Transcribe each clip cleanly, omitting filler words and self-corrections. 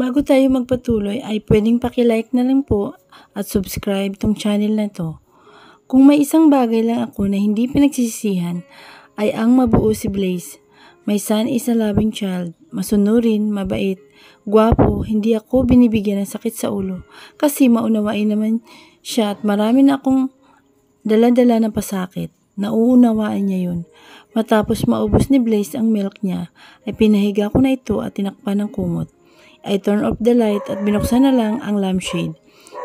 Bago tayo magpatuloy ay pwedeng paki-like na lang po at subscribe tong channel na to. Kung may isang bagay lang ako na hindi pinagsisisihan ay ang mabuo si Blaze. My son is a loving child, masunurin, mabait, gwapo, hindi ako binibigyan ng sakit sa ulo kasi maunawain naman siya at marami na akong dala-dala ng pasakit. Nauunawaan niya yun. Matapos maubos ni Blaze ang milk niya, ay pinahiga ko na ito at tinakpan ng kumot. I turn off the light at binuksan na lang ang lampshade.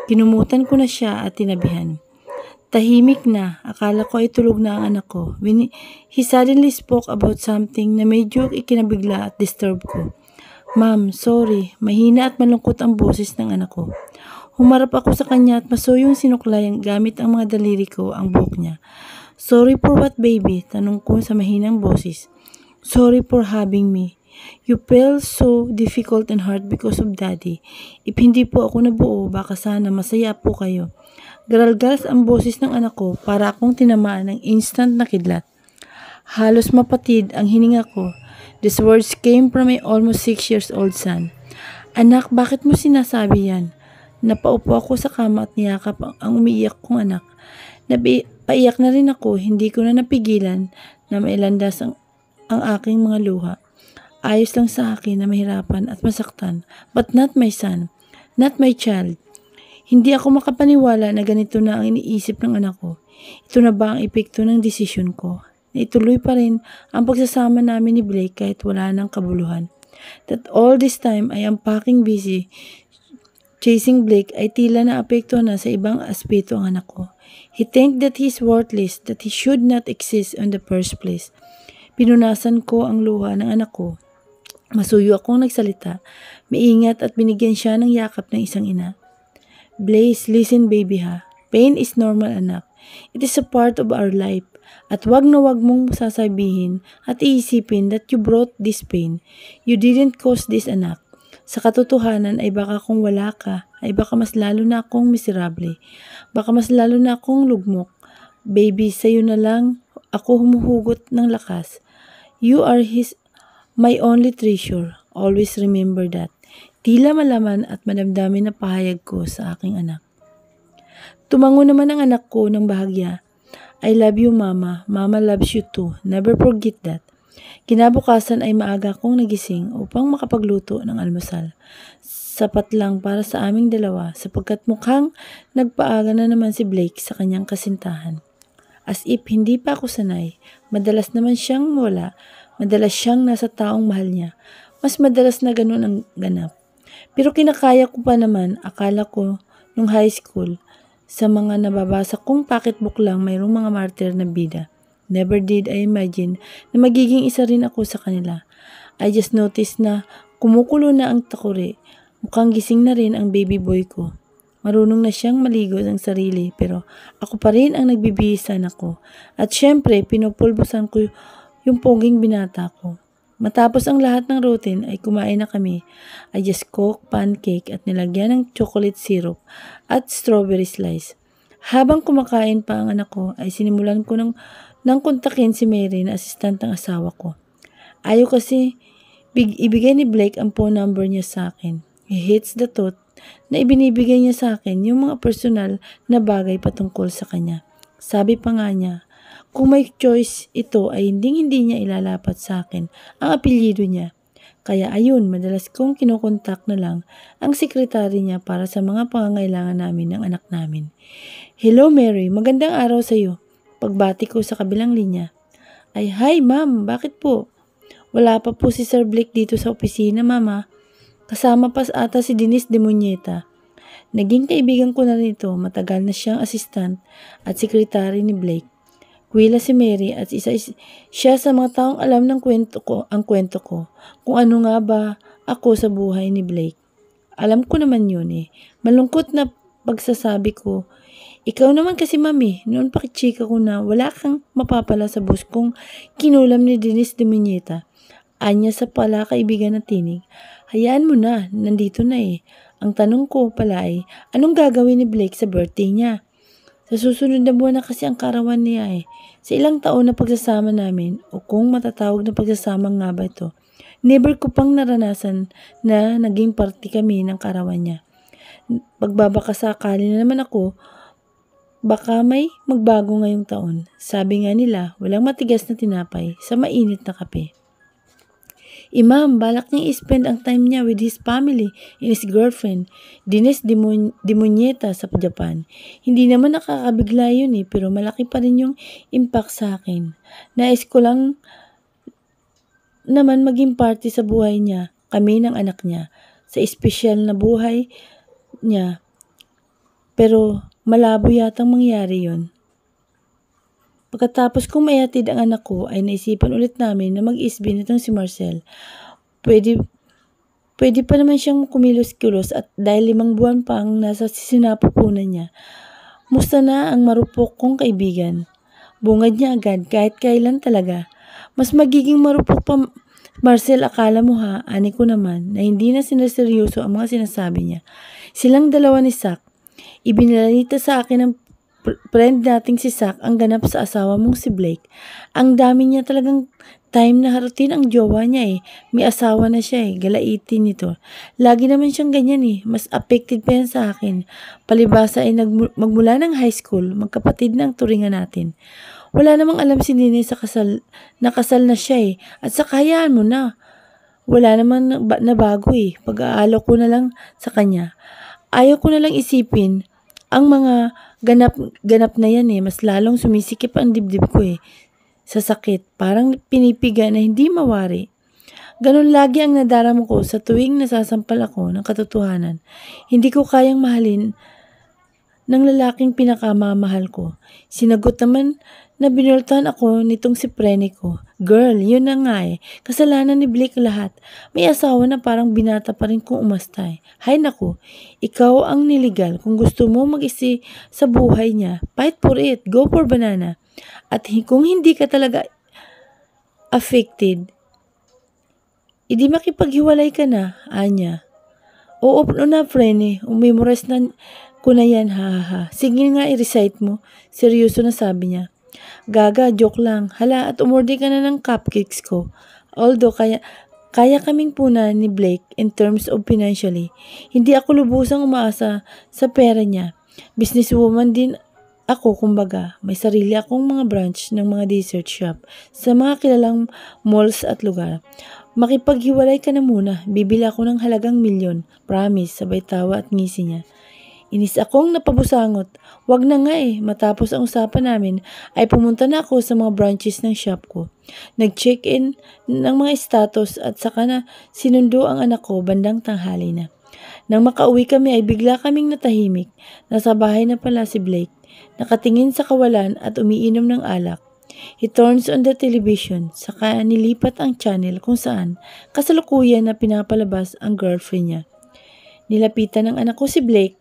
Kinumutan ko na siya at tinabihan. Tahimik na, akala ko ay tulog na ang anak ko. He suddenly spoke about something na medyo ikinabigla at disturb ko. Ma'am, sorry, mahina at malungkot ang boses ng anak ko. Humarap ako sa kanya at masuyong sinuklay gamit ang mga daliri ko ang buhok niya. Sorry for what, baby? Tanong ko sa mahinang boses. Sorry for having me. You felt so difficult and hard because of daddy. If hindi po ako nabuo, baka sana masaya po kayo. Garalgas ang boses ng anak ko para akong tinamaan ng instant na kidlat. Halos mapatid ang hininga ko. These words came from my almost 6 years old son. Anak, bakit mo sinasabi yan? Napaupo ako sa kama at niyakap ang umiiyak kong anak. Paiyak na rin ako, hindi ko na napigilan na mailandas ang aking mga luha. Ayos lang sa akin na mahirapan at masaktan, but not my son, not my child. Hindi ako makapaniwala na ganito na ang iniisip ng anak ko. Ito na ba ang epekto ng desisyon ko? Na ituloy pa rin ang pagsasama namin ni Blake kahit wala ng kabuluhan. That all this time I am packing busy chasing Blake ay tila na apekto na sa ibang aspeto ang anak ko. He think that he is worthless, that he should not exist in the first place. Pinunasan ko ang luha ng anak ko. Masuyo akong nagsalita, maingat at binigyan siya ng yakap ng isang ina. Blaze, listen baby ha. Pain is normal anak. It is a part of our life. At wag na wag mong sasabihin at iisipin that you brought this pain. You didn't cause this anak. Sa katotohanan ay baka kung wala ka, ay baka mas lalo na akong miserable. Baka mas lalo na akong lugmok. Baby, sa'yo na lang ako humuhugot ng lakas. You are my only treasure. Always remember that. Tila malaman at madamdamin na pahayag ko sa aking anak. Tumango naman ang anak ko ng bahagya. I love you mama. Mama loves you too. Never forget that. Kinabukasan ay maaga kong nagising upang makapagluto ng almusal. Sapat lang para sa aming dalawa sapagkat mukhang nagpaaga na naman si Blake sa kanyang kasintahan. As if hindi pa ako sanay, madalas naman siyang wala, madalas siyang nasa taong mahal niya. Mas madalas na ganun ang ganap. Pero kinakaya ko pa naman, akala ko nung high school, sa mga nababasa kong pocketbook lang mayroong mga martyr na bida. Never did I imagine na magiging isa rin ako sa kanila. I just noticed na kumukulo na ang takuri. Mukhang gising na rin ang baby boy ko. Marunong na siyang maligo ng sarili pero ako pa rin ang nagbibihisan ako. At syempre, pinupulbusan ko yung poging binata ko. Matapos ang lahat ng routine ay kumain na kami. I just cooked pancake at nilagyan ng chocolate syrup at strawberry slice. Habang kumakain pa ang anak ko ay sinimulan ko nang kontakin si Mary na assistant ng asawa ko. Ayaw kasi ibigay ni Blake ang phone number niya sa akin. He hates the thought na ibinibigay niya sa akin yung mga personal na bagay patungkol sa kanya. Sabi pa nga niya, kung may choice ito ay hindi niya ilalapat sa akin ang apelyido niya. Kaya ayun, madalas kong kinokontak na lang ang sekretary niya para sa mga pangangailangan namin ng anak namin. Hello Mary, magandang araw sa iyo. Pagbati ko sa kabilang linya. Ay, hi ma'am, bakit po? Wala pa po si Sir Blake dito sa opisina, mama. Kasama pa ata si Denise de Muñeta. Naging kaibigan ko na rin ito, matagal na siyang assistant at sekretary ni Blake. Kuwila si Mary at siya sa mga taong alam ng kwento ko, kung ano nga ba ako sa buhay ni Blake. Alam ko naman yun eh. Malungkot na pagsasabi ko. Ikaw naman kasi mami, noon pa chika ko na wala kang mapapala sa bus kung kinulam ni Denise de Muñeta. Anya sa pala kaibigan na tinig. Hayaan mo na, nandito na eh. Ang tanong ko pala ay, anong gagawin ni Blake sa birthday niya? Sa susunod na buwan na kasi ang karawan niya eh. Sa ilang taon na pagsasama namin, o kung matatawag na pagsasama nga ba ito, Never ko pang naranasan na naging parte kami ng karawan niya. Pagbabaka sakali na naman ako, baka may magbago ngayong taon. Sabi nga nila, walang matigas na tinapay sa mainit na kape. Imam, balak niyang i-spend ang time niya with his family and his girlfriend, Dines Dimonyeta sa Japan. Hindi naman nakakabigla yun pero malaki pa rin yung impact sa akin. Nais ko lang naman maging party sa buhay niya, kami ng anak niya, sa espesyal na buhay niya. Pero malabo yatang mangyari yun. Pagkatapos kong maihatid ang anak ko, ay naisipan ulit namin na mag-isbin itong si Marcel. Pwede pa naman siyang kumilos-kilos at dahil 5 buwan pa ang nasa sinapupunan niya. Musta na ang marupok kong kaibigan? Bungad niya agad kahit kailan talaga. Mas magiging marupok pa, Marcel, akala mo ha, ani ko naman, na hindi na sinaseryoso ang mga sinasabi niya. Silang dalawa ni Zach. Ibinalita sa akin ng friend nating si Zach ang ganap sa asawa mong si Blake. Ang dami niya talagang time na harutin ang jowa niya May asawa na siya galaitin nito. Lagi naman siyang ganyan Mas affected pa yan sa akin. Palibasa ay magmula ng high school, magkapatid na ang turingan natin. Wala namang alam si Nene sa kasal na siya At sa hayaan mo na. Wala naman na bago Pag-aalo ko na lang sa kanya. Ayaw ko na lang isipin ang mga ganap na yan Mas lalong sumisikip ang dibdib ko sa sakit. Parang pinipiga na hindi mawari. Ganon lagi ang nadarama ko sa tuwing nasasampal ako ng katotohanan. Hindi ko kayang mahalin ng lalaking pinakamamahal ko. Sinagot naman na binultahan ako nitong si Prene ko. Girl, yun na nga Kasalanan ni Blake lahat. May asawa na parang binata pa rin kung umastay. Hay naku, ikaw ang niligal. Kung gusto mo mag-isi sa buhay niya, fight for it. Go for banana. At kung hindi ka talaga affected, hindi makipaghiwalay ka na, Anya. Oo na, Prene. Umemorize na ko na yan, ha. Sige nga, i-recite mo. Seryoso na sabi niya. Gaga, joke lang. Hala, at umorder ka na ng cupcakes ko. Although, kaya kaming punan ni Blake in terms of financially. Hindi ako lubusang umaasa sa pera niya. Businesswoman din ako, kumbaga. May sarili akong mga branch ng mga dessert shop sa mga kilalang malls at lugar. Makipaghiwalay ka na muna. Bibili ako ng halagang 1,000,000. Promise, sabay tawa at ngisi niya. Inis akong napabusangot. Wag na nga Matapos ang usapan namin, ay pumunta na ako sa mga branches ng shop ko. Nag-check-in ng mga status at saka na sinundo ang anak ko bandang tanghali na. Nang makauwi kami ay bigla kaming natahimik. Nasa bahay na pala si Blake. Nakatingin sa kawalan at umiinom ng alak. He turns on the television, saka nilipat ang channel kung saan kasalukuyan na pinapalabas ang girlfriend niya. Nilapitan ng anak ko si Blake.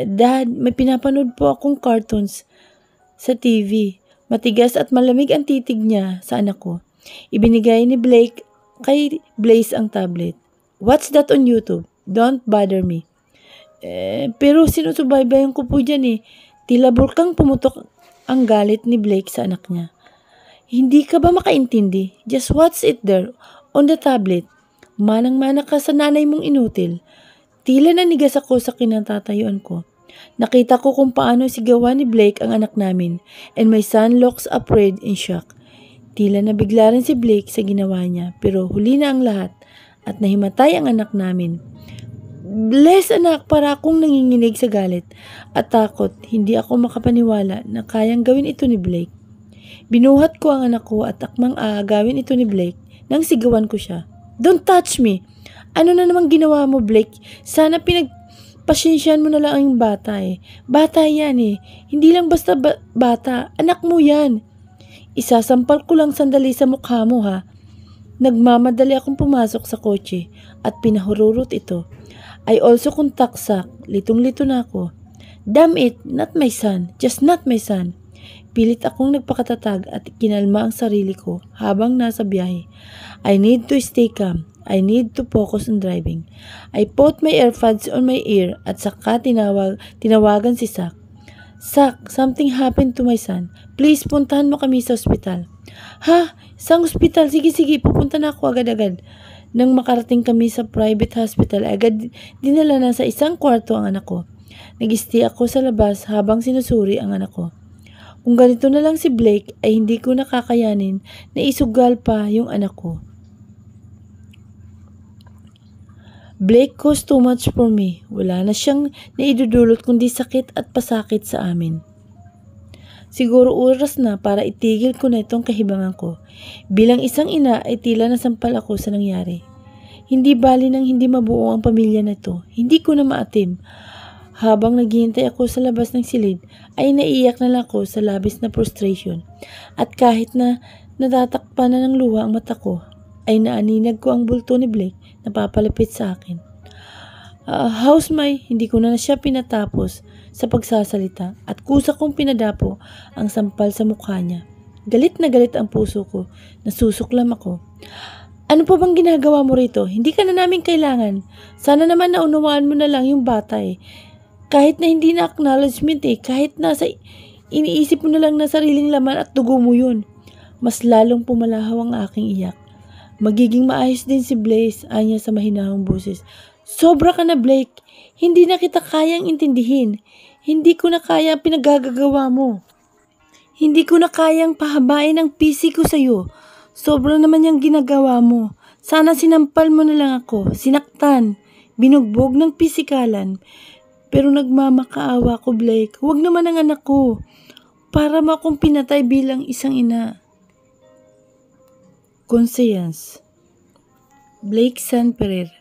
Dad, may pinapanood po akong cartoons sa TV. Matigas at malamig ang titig niya sa anak ko. Ibinigay ni Blake kay Blaze ang tablet. What's that on YouTube? Don't bother me. Pero sinusubaybayan ko po dyan Tila burkang pumutok ang galit ni Blake sa anak niya. Hindi ka ba makaintindi? Just watch it there on the tablet. Manang-mana ka sa nanay mong inutil. Tila nanigas ako sa kinatatayuan ko. Nakita ko kung paano sigawan ni Blake ang anak namin and my son looks afraid in shock. Tila nabigla rin si Blake sa ginawa niya pero huli na ang lahat at nahimatay ang anak namin. Bless anak, para akong nanginginig sa galit at takot. Hindi ako makapaniwala na kayang gawin ito ni Blake. Binuhat ko ang anak ko at akmang aagawin ito ni Blake nang sigawan ko siya. Don't touch me! Ano na namang ginawa mo, Blake? Sana pinagpasyensyahan mo na lang ang bata Bata yan Hindi lang basta bata. Anak mo yan. Isasampal ko lang sandali sa mukha mo ha. Nagmamadali akong pumasok sa kotse at pinahururot ito. I also contact Zach. Litong-lito na ako. Damn it, not my son. Just not my son. Pilit akong nagpakatatag at kinalma ang sarili ko habang nasa biyahe. I need to stay calm. I need to focus on driving. I put my earbuds on my ear at saka tinawagan si Zach. Zach, something happened to my son. Please, puntahan mo kami sa ospital. Ha? Saan ospital? Sige, pupunta na ako agad-agad. Nang makarating kami sa private hospital, agad dinala na sa isang kwarto ang anak ko. Nag-stay ako sa labas habang sinusuri ang anak ko. Kung ganito na lang si Blake ay hindi ko nakakayanin na isugal pa yung anak ko. Blake caused too much for me. Wala na siyang naidudulot kundi sakit at pasakit sa amin. Siguro oras na para itigil ko na itong kahibangan ko. Bilang isang ina ay tila nasampal ako sa nangyari. Hindi bali nang hindi mabuo ang pamilya na ito. Hindi ko na maatim. Habang naghihintay ako sa labas ng silid, ay naiiyak na lang ako sa labis na frustration. At kahit na natatakpan na ng luha ang mata ko, ay naaninag ko ang bulto ni Blake na papalapit sa akin. How's my? Hindi ko na siya pinatapos sa pagsasalita at kusa kong pinadapo ang sampal sa mukha niya. Galit na galit ang puso ko, nasusuklam ako. Ano pa bang ginagawa mo rito? Hindi ka na namin kailangan. Sana naman naunawaan mo na lang yung bata eh. Kahit na hindi na acknowledgement eh, kahit nasa iniisip mo na lang na sariling laman at dugo mo yun. Mas lalong pumalahaw ang aking iyak. Magiging maayos din si Blaze, anya sa mahinahong boses. Sobra ka na, Blake. Hindi na kita kayang intindihin. Hindi ko na kaya ang pinagagagawa mo. Hindi ko na kayang pahabain ang pisi ko sa'yo. Sobra naman yung ginagawa mo. Sana sinampal mo na lang ako. Sinaktan. Binugbog ng pisikalan. Pero nagmamakaawa ko, Blake. Huwag naman ang anak ko. Para mo akong pinatay bilang isang ina. Conscience. Blake San Pereira.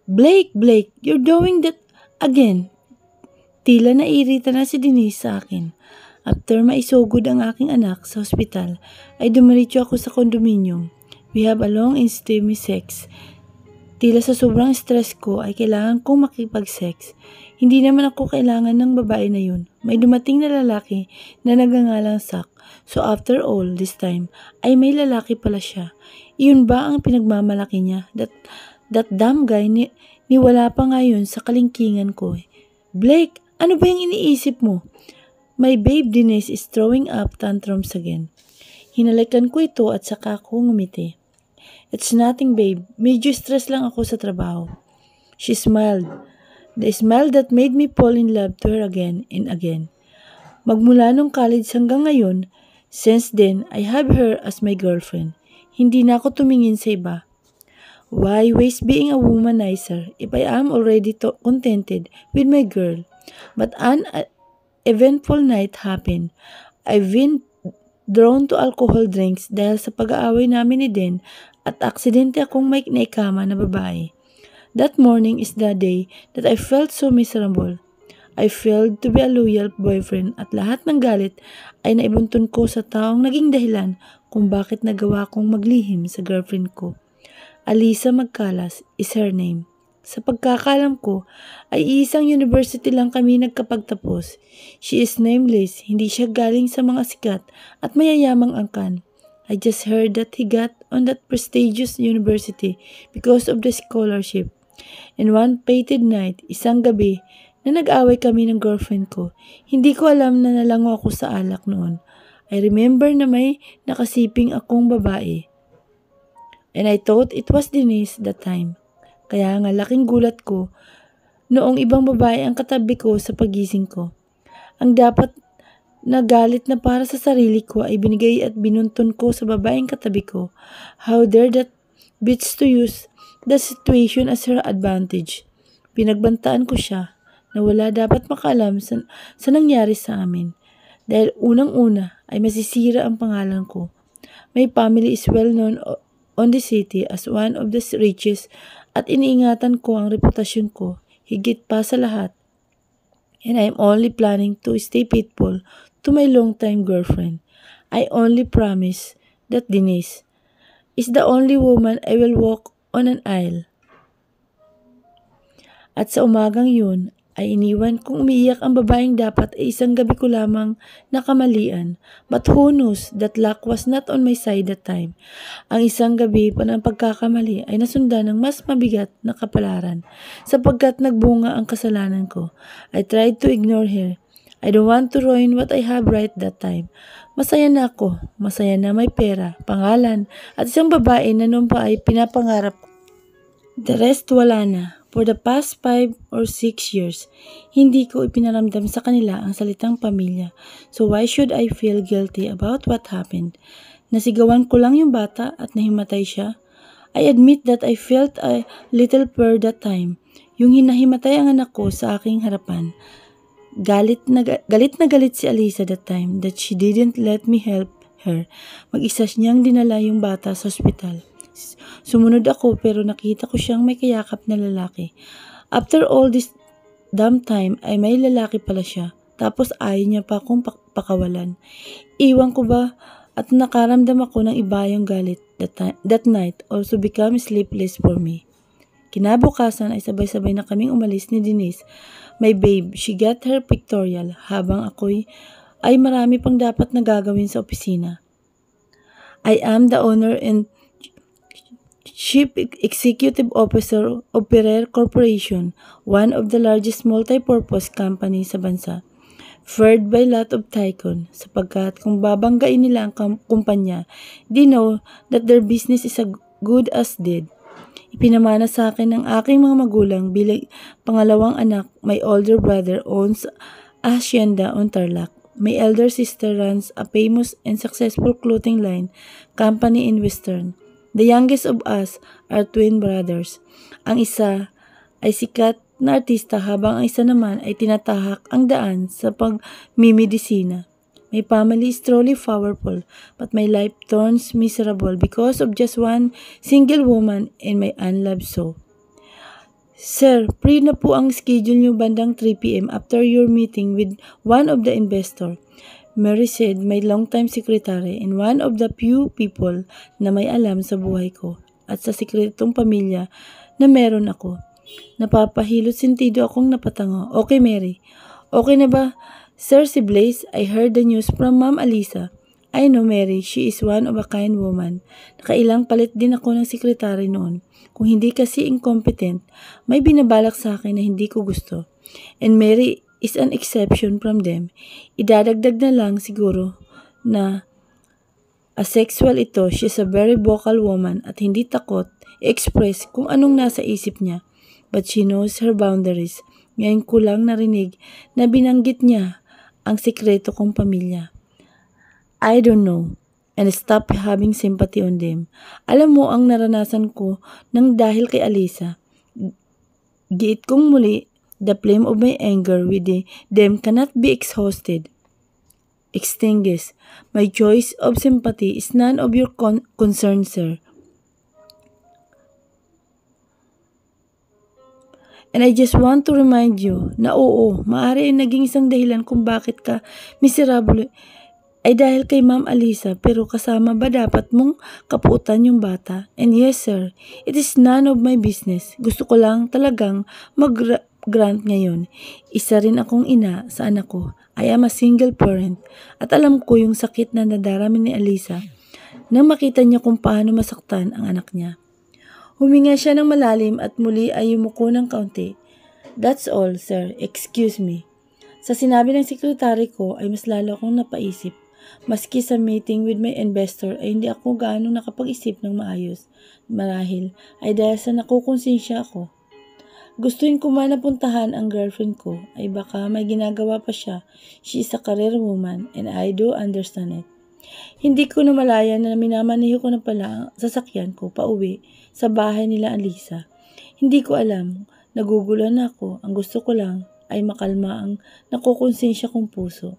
Blake, you're doing that again. Tila nairita na si Denise sa akin. After maisugod ang aking anak sa ospital, ay dumiretso ako sa condominium. We have a long and steamy sex. Tila sa sobrang stress ko ay kailangan kong makipag-sex. Hindi naman ako kailangan ng babae na yun. May dumating na lalaki na nagangalang Sak. So after all this time, ay may lalaki pala siya. Iyon ba ang pinagmamalaki niya? That damn guy, niwala pa ngayon sa kalingkingan ko. Blake, ano ba yung iniisip mo? My babe Denise is throwing up tantrums again. Hinalikan ko ito at saka ako ngumiti. It's nothing, babe. Medyo stress lang ako sa trabaho. She smiled. The smile that made me fall in love to her again and again. Magmula nung college hanggang ngayon, since then, I have her as my girlfriend. Hindi na ako tumingin sa iba. Why waste being a womanizer if I am already contented with my girl? But an eventful night happened. I've been drawn to alcohol drinks dahil sa pag-aaway namin ni Den at aksidente akong may naikama na babae. That morning is the day that I felt so miserable. I failed to be a loyal boyfriend at lahat ng galit ay naibuntun ko sa taong naging dahilan kung bakit nagawa kong maglihim sa girlfriend ko. Alisa Magcalas is her name. Sa pagkakalam ko, ay isang university lang kami nagkapagtapos. She is nameless, hindi siya galing sa mga sikat at mayayamang angkan. I just heard that he got on that prestigious university because of the scholarship. And one fated night, isang gabi, na nag-away kami ng girlfriend ko, hindi ko alam na nalango ako sa alak noon. I remember na may nakasiping akong babae. And I thought it was Denise that time. Kaya nga laking gulat ko noong ibang babae ang katabi ko sa pagising ko. Ang dapat na galit na para sa sarili ko ay binigay at binuntun ko sa babaeng katabi ko. How dare that bitch to use the situation as her advantage. Pinagbantaan ko siya na wala dapat makaalam sa nangyari sa amin. Dahil unang-una ay masisira ang pangalan ko. My family is well known on the city as one of the richest at iniingatan ko ang reputasyon ko higit pa sa lahat. And I am only planning to stay faithful to my long-time girlfriend. I only promise that Denise is the only woman I will walk on an aisle. At sa umagang yun, ay iniwan kong umiiyak ang babaeng dapat ay isang gabi ko lamang nakamalian. But who knows that luck was not on my side that time. Ang isang gabi pa ng pagkakamali ay nasundan ng mas mabigat na kapalaran sapagkat nagbunga ang kasalanan ko. I tried to ignore her. I don't want to ruin what I have right that time. Masaya na ako. Masaya na may pera, pangalan, at isang babae na noon pa ay pinapangarap ko. The rest wala na. For the past 5 or 6 years, hindi ko ipinaramdam sa kanila ang salitang pamilya. So why should I feel guilty about what happened? Nasigawan ko lang yung bata at nahimatay siya. I admit that I felt a little per that time. Yung hinahimatay ang anak ko sa aking harapan. Galit na galit si Alisa that time that she didn't let me help her. Mag-isa niyang dinala yung bata sa ospital. Sumunod ako pero nakita ko siyang may kayakap na lalaki. After all this damn time ay may lalaki pala siya. Tapos ayaw niya pa akong pakawalan. Iwan ko ba at nakaramdam ako ng iba yung galit. That night also became sleepless for me. Kinabukasan ay sabay-sabay na kaming umalis ni Denise. My babe, she got her pictorial habang ako'y ay marami pang dapat na gagawin sa opisina. I am the owner and Chief Executive Officer of Ferrer Corporation, one of the largest multi-purpose companies sa bansa. Feared by lot of tycoon sapagkat kung babanggain nila ang kumpanya, they know that their business is as good as dead. Ipinamana sa akin ng aking mga magulang bilang pangalawang anak. My older brother owns a hacienda on Tarlac. My elder sister runs a famous and successful clothing line company in Western. The youngest of us are twin brothers. Ang isa ay sikat na artista habang ang isa naman ay tinatahak ang daan sa pagmimedisina. My family is truly powerful, but my life turns miserable because of just one single woman and my unloved soul. Sir, free na po ang schedule niyo bandang 3 p.m. after your meeting with one of the investor. Mary said, my longtime secretary and one of the few people na may alam sa buhay ko at sa sikretong pamilya na meron ako. Napapahilot sentido akong napatango. Okay, Mary. Okay na ba? Sir, si Blaze, I heard the news from Ma'am Alisa. I know, Mary, she is one of a kind woman. Nakailang palit din ako ng sekretary noon. Kung hindi kasi incompetent, may binabalak sa akin na hindi ko gusto. And Mary is an exception from them. Idadagdag na lang siguro na asexual ito. She is a very vocal woman at hindi takot i-express kung anong nasa isip niya. But she knows her boundaries. Ngayon ko lang narinig na binanggit niya ang sikreto kong pamilya. I don't know, and stop having sympathy on them. Alam mo ang naranasan ko nang dahil kay Alisa. Giit kong muli, the flame of my anger with them cannot be exhausted. Extinguished. My choice of sympathy is none of your concern, sir. And I just want to remind you na oo, maaari ay naging isang dahilan kung bakit ka miserable ay dahil kay Ma'am Alisa, pero kasama ba dapat mong kapuutan yung bata? And yes sir, it is none of my business. Gusto ko lang talagang mag-grant ngayon. Isa rin akong ina sa anak ko. I am a single parent at alam ko yung sakit na nadarami ni Alisa nang makita niya kung paano masaktan ang anak niya. Huminga siya ng malalim at muli ay yumuko ng kaunti. That's all, sir. Excuse me. Sa sinabi ng sekretary ko ay mas lalo akong napaisip. Maski sa meeting with my investor ay hindi ako gaano nakapag-isip ng maayos. Marahil ay dahil sa nakukonsensya ako. Gustuin ko man napuntahan ang girlfriend ko ay baka may ginagawa pa siya. She is a career woman and I do understand it. Hindi ko na malaya na minamaniho ko na pala ang sasakyan ko pauwi sa bahay nila Alisa. Hindi ko alam, nagugulan ako. Ang gusto ko lang ay makalma ang nakukonsensya kong puso.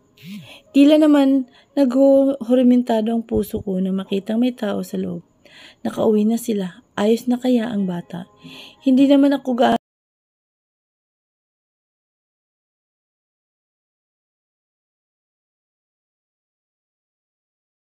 Tila naman naghuhurimentado ang puso ko na makitang may tao sa loob. Nakauwi na sila. Ayos na kaya ang bata? Hindi naman ako